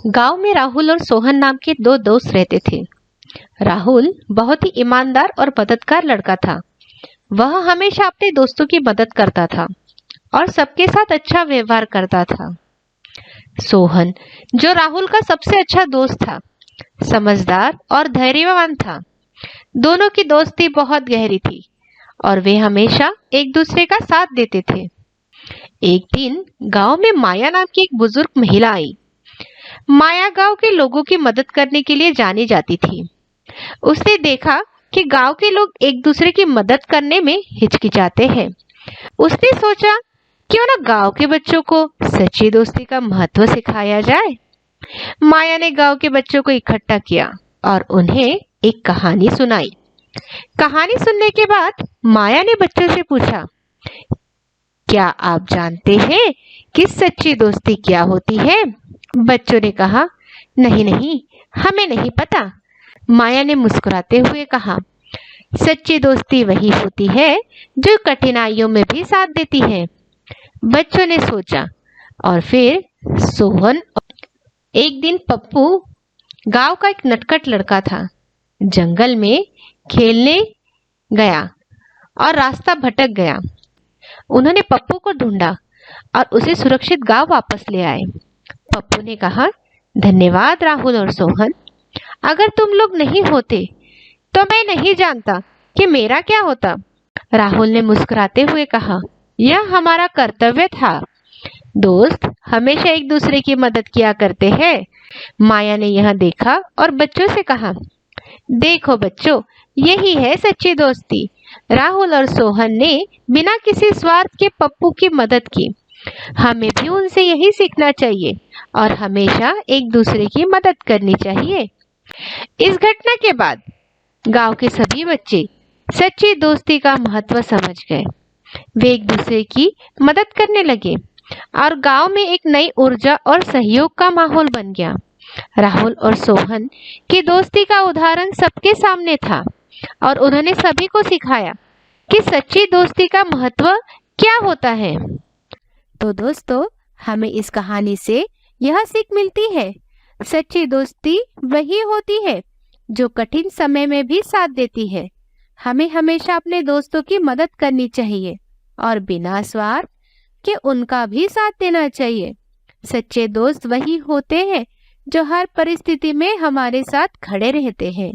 गांव में राहुल और सोहन नाम के दो दोस्त रहते थे। राहुल बहुत ही ईमानदार और मददगार लड़का था। वह हमेशा अपने दोस्तों की मदद करता था और सबके साथ अच्छा व्यवहार करता था। सोहन, जो राहुल का सबसे अच्छा दोस्त था, समझदार और धैर्यवान था। दोनों की दोस्ती बहुत गहरी थी और वे हमेशा एक दूसरे का साथ देते थे। एक दिन गांव में माया नाम की एक बुजुर्ग महिला आई। माया गांव के लोगों की मदद करने के लिए जानी जाती थी। उसने देखा कि गांव के लोग एक दूसरे की मदद करने में हिचकिचाते हैं। उसने सोचा, क्यों ना गांव के बच्चों को सच्ची दोस्ती का महत्व सिखाया जाए। माया ने गांव के बच्चों को इकट्ठा किया और उन्हें एक कहानी सुनाई। कहानी सुनने के बाद माया ने बच्चों से पूछा, क्या आप जानते हैं कि सच्ची दोस्ती क्या होती है? बच्चों ने कहा, नहीं नहीं, हमें नहीं पता। माया ने मुस्कुराते हुए कहा, सच्ची दोस्ती वही होती है जो कठिनाइयों में भी साथ देती है। बच्चों ने सोचा और फिर सोहन। एक दिन पप्पू, गांव का एक नटखट लड़का था, जंगल में खेलने गया और रास्ता भटक गया। उन्होंने पप्पू को ढूंढा और उसे सुरक्षित गांव वापस ले आए। पप्पू ने कहा, धन्यवाद राहुल और सोहन, अगर तुम लोग नहीं होते तो मैं नहीं जानता कि मेरा क्या होता। राहुल ने मुस्कुराते हुए कहा, यह हमारा कर्तव्य था। दोस्त हमेशा एक दूसरे की मदद किया करते हैं। माया ने यह देखा और बच्चों से कहा, देखो बच्चों, यही है सच्ची दोस्ती। राहुल और सोहन ने बिना किसी स्वार्थ के पप्पू की मदद की। हमें भी उनसे यही सीखना चाहिए और हमेशा एक दूसरे की मदद करनी चाहिए। इस घटना के बाद गांव के सभी बच्चे सच्ची दोस्ती का महत्व समझ गए। वे एक दूसरे की मदद करने लगे और गांव में एक नई ऊर्जा और सहयोग का माहौल बन गया। राहुल और सोहन की दोस्ती का उदाहरण सबके सामने था और उन्होंने सभी को सिखाया कि सच्ची दोस्ती का महत्व क्या होता है। तो दोस्तों, हमें इस कहानी से यह सीख मिलती है, सच्ची दोस्ती वही होती है जो कठिन समय में भी साथ देती है। हमें हमेशा अपने दोस्तों की मदद करनी चाहिए और बिना स्वार्थ के उनका भी साथ देना चाहिए। सच्चे दोस्त वही होते हैं जो हर परिस्थिति में हमारे साथ खड़े रहते हैं।